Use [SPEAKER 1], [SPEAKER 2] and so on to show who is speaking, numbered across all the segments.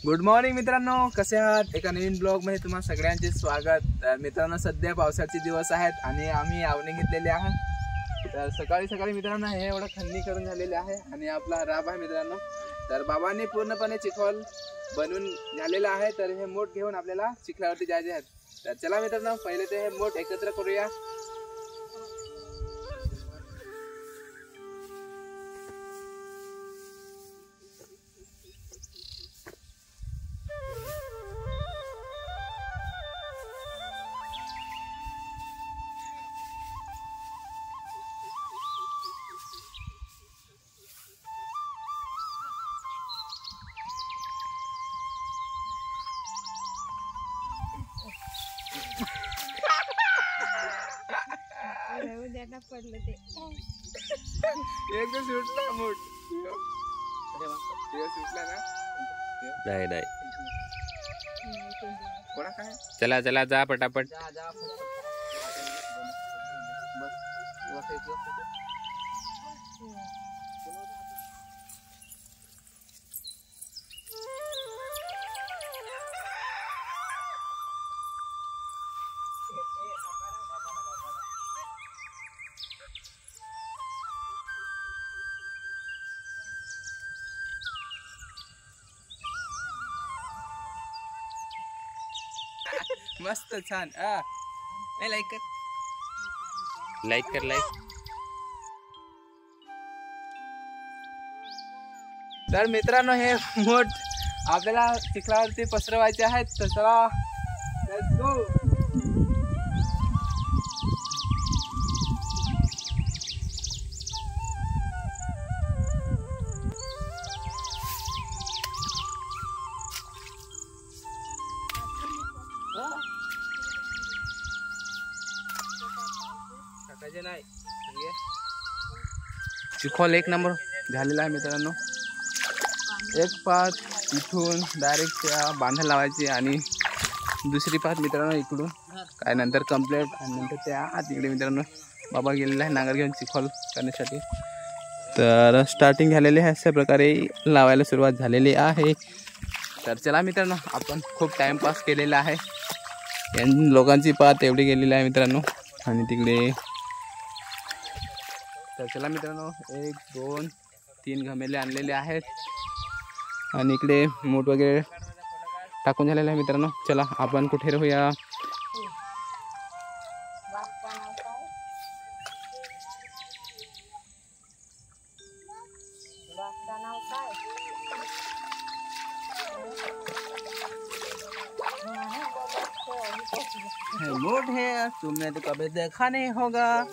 [SPEAKER 1] Good morning मित्रांनो, कसे आहात? एका नवीन ब्लॉग मध्ये तुम्हा सगळ्यांचे स्वागत। तर मित्रांनो, सध्या पावसाचे दिवस आहेत आणि आम्ही आवणी घेतलेले आहे। तर सकाळी सकाळी मित्रांनो हे एवढं खंदी करून झालेले आहे आणि आपला राब आहे मित्रांनो। तर बाबांनी पूर्णपणे चिखल बनवून झालेला आहे। तर हे मोठ घेऊन आपल्याला चिखलावरती जायचे आहे। तर चला मित्रांनो, पहिले ते हे मोठ एकत्र करूया।
[SPEAKER 2] पडलं ते
[SPEAKER 1] एकदम सुटला मूठ। सुटला ना?
[SPEAKER 3] नाही नाही,
[SPEAKER 1] कोणा काय?
[SPEAKER 3] चला चला जा पटापट।
[SPEAKER 1] जा जा बस मस्त छान। लाईक कर,
[SPEAKER 3] लाईक कर, लाईक।
[SPEAKER 1] तर मित्रांनो, हे मोठ आपल्याला चिखलावरती पसरवायचे आहेत। तर चला, लेट्स गो। नाही, चिखल एक नंबर झालेला आहे मित्रांनो। एक पात इथून डायरेक्ट त्या बांधा लावायची आणि दुसरी पात मित्रांनो इकडून काय नंतर कंप्लीट आणि नंतर त्या तिकडे मित्रांनो बाबा गेलेला आहे नांगर घेऊन चिखल करण्यासाठी। तर स्टार्टिंग झालेली आहे, अशा प्रकारे लावायला सुरुवात झालेली आहे। तर चला मित्रांनो, आपण खूप टाइमपास केलेला आहे। या लोकांची पात एवढी गेलेली आहे मित्रांनो आणि तिकडे। तर चला मित्रांनो, 1 2 3 घमेले आणलेले आहेत आणि इकडे मूठ वगैरे टाकून झालेलं आहे मित्रांनो। चला आपण कुठे राहूया? मूठ है, तुमने तो कभी देखा नहीं होगा।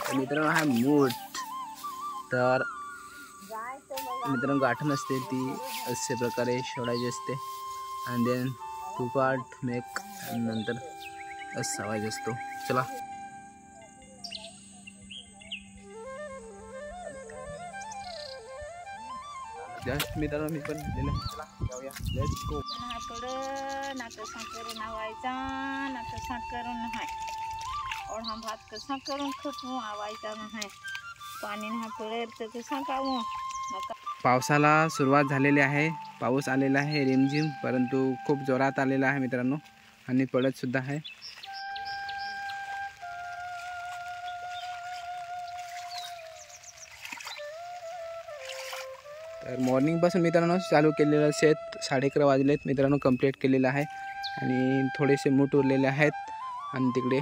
[SPEAKER 1] मित्रांनो हा मूठ, तर मित्रांनो गाठण असते ती अशा प्रकारे सोडायची असते आणि देन टू पार्ट मेक आणि नंतर असा आवाज असतो। चला जस्ट मित्रांनो मी पण दिलं। चला जाऊया, लेट्स गो।
[SPEAKER 2] नातं साखर नावायचा, नातं साखर नाही और हम भात कसा करून खपू आवायचा नाही, पाणी नाही पडेल तर कसा खाऊ।
[SPEAKER 1] पावसाला सुरुवात झालेली आहे, पाऊस आलेला आहे रिमझिम, परंतु खूप जोरात आलेला आहे मित्रांनो आणि पडत सुद्धा आहे। तर मॉर्निंग पासून मित्रांनो चालू केलेलं शेत 11:30 वाजलेत मित्रांनो, कंप्लीट केलेलं आहे आणि थोडेसे मूठ उरलेले आहेत आणि तिकडे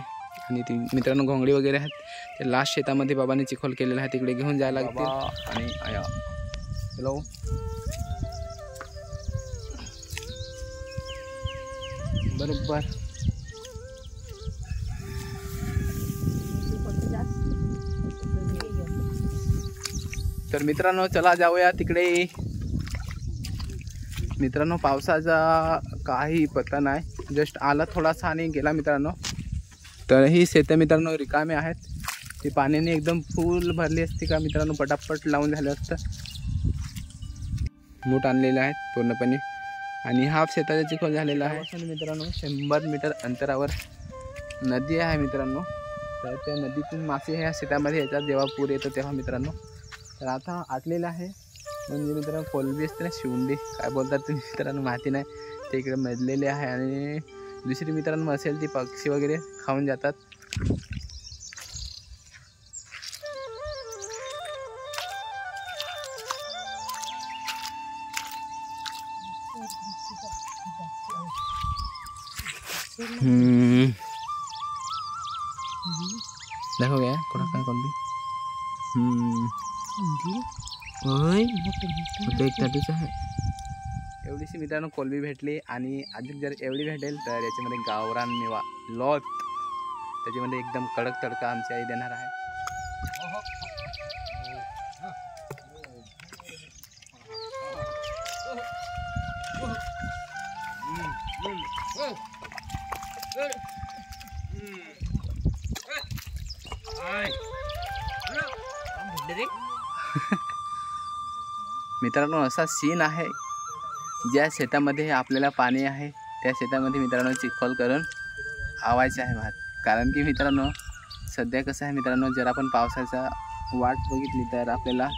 [SPEAKER 1] आणि ती मित्रांनो घोंगडी वगैरे आहेत। ते लास्ट शेतामध्ये बाबांनी चिखल केलेला आहे, तिकडे घेऊन जायला लागते आणि आया हॅलो बरोबर। तर मित्रांनो चला जाऊया तिकडे। मित्रांनो पावसाचा काही पत्ता नाही, जस्ट आला थोडासा आणि गेला मित्रांनो। तर ही शेतं मित्रांनो रिकामे आहेत, ती पाण्याने एकदम फुल भरली असती का मित्रांनो पटापट लावून झालं असतं। मूठ आणलेले आहेत पूर्णपणे आणि हाफ शेताचा चिखल झालेला आहे मित्रांनो। 100 मीटर अंतरावर नदी आहे मित्रांनो। तर त्या नदीतून मासे ह्या शेतामध्ये येतात जेव्हा पूर येतो तेव्हा मित्रांनो। तर आता आटलेलं आहे म्हणजे मित्रांनो कोलंबी असते ना, शिवंडी काय बोलतात ते मित्रांनो माहिती नाही, ते इकडे मजलेले आहे. आणि दुसरी मित्रांनो असेल ती पक्षी वगैरे खाऊन जातात. देखो गया थोड़ा काय कोलंबी एक ताटूच आहे. एवढीशी मित्रांनो कोलंबी भेटली. आणि अजून जर एवढी भेटेल तर याच्यामध्ये गावरान मेवा लॉत, त्याच्यामध्ये एकदम कडक तडका आमची आई देणार आहे. मित्रांनो असा सीन आहे, ज्या शेतामध्ये आपल्याला पाणी आहे त्या शेतामध्ये मित्रांनो चिखल करून आवायचे आहे भात. कारण की मित्रांनो सध्या कसं आहे मित्रांनो, जर आपण पावसाचा वाट बघितली तर आपल्याला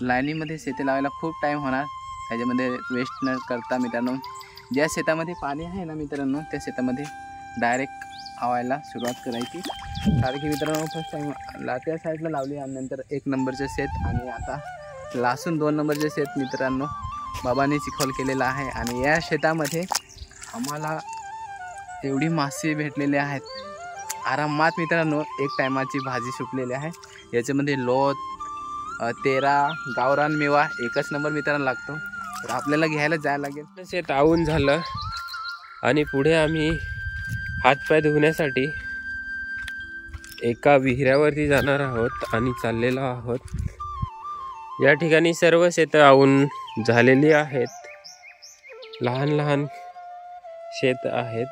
[SPEAKER 1] लाईनीमध्ये शेती लावायला खूप टाईम होणार. त्याच्यामध्ये वेस्ट न करता मित्रांनो ज्या शेतामध्ये पाणी आहे ना मित्रांनो, त्या शेतामध्ये डायरेक्ट आवायला सुरुवात करायची. कारण की मित्रांनो फर्स्ट टाईम त्या साईडला लावली आणि नंतर 1 नंबरचे शेत आणि आता लासून 2 नंबरचे शेत मित्रांनो बाबांनी चिखल केलेला आहे. आणि या शेतामध्ये आम्हाला एवढी मासे भेटलेले आहेत आरामात मित्रांनो, 1 टायमाची भाजी सुटलेली आहे. याच्यामध्ये लोत 13 गावरान मेवा 1च नंबर मित्रांनो लागतो. तर आपल्याला घ्यायला जायला लागेल.
[SPEAKER 3] शेत आवून झालं आणि पुढे आम्ही हातपाय धुण्यासाठी एका विहिऱ्यावरती जाणार आहोत आणि चाललेलो आहोत. या ठिकाणी सर्व शेतं आवून झालेली आहेत. लहान लहान शेत आहेत.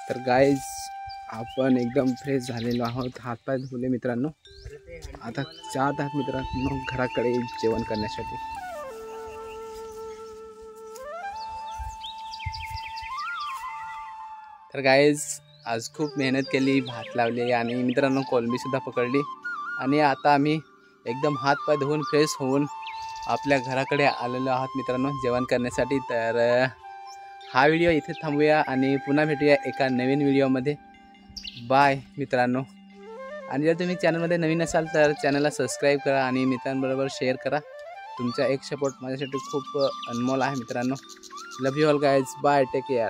[SPEAKER 1] तर गाईज आपण एकदम फ्रेश झालेलो आहोत, हातपाय धुले मित्रांनो. आता जात आहात मित्रांनो घराकडे जेवण करण्यासाठी. तर गाईज आज खूप मेहनत केली, भात लावले आणि मित्रांनो कोलंबीसुद्धा पकडली. आणि आता आम्ही एकदम हातपाय धुवून फ्रेश होऊन आपल्या घराकडे आलेलो आहात मित्रांनो जेवण करण्यासाठी. तर हा व्हिडिओ इथे थांबूया आणि पुन्हा भेटूया एका नवीन व्हिडिओमध्ये. बाय मित्रांनो. आणि जर तुम्ही चॅनलमध्ये नवीन असाल तर चॅनलला सबस्क्राईब करा आणि मित्रांबरोबर शेअर करा. तुमचा एक सपोर्ट माझ्यासाठी खूप अनमोल आहे मित्रांनो. Love you all guys. Bye. Take care.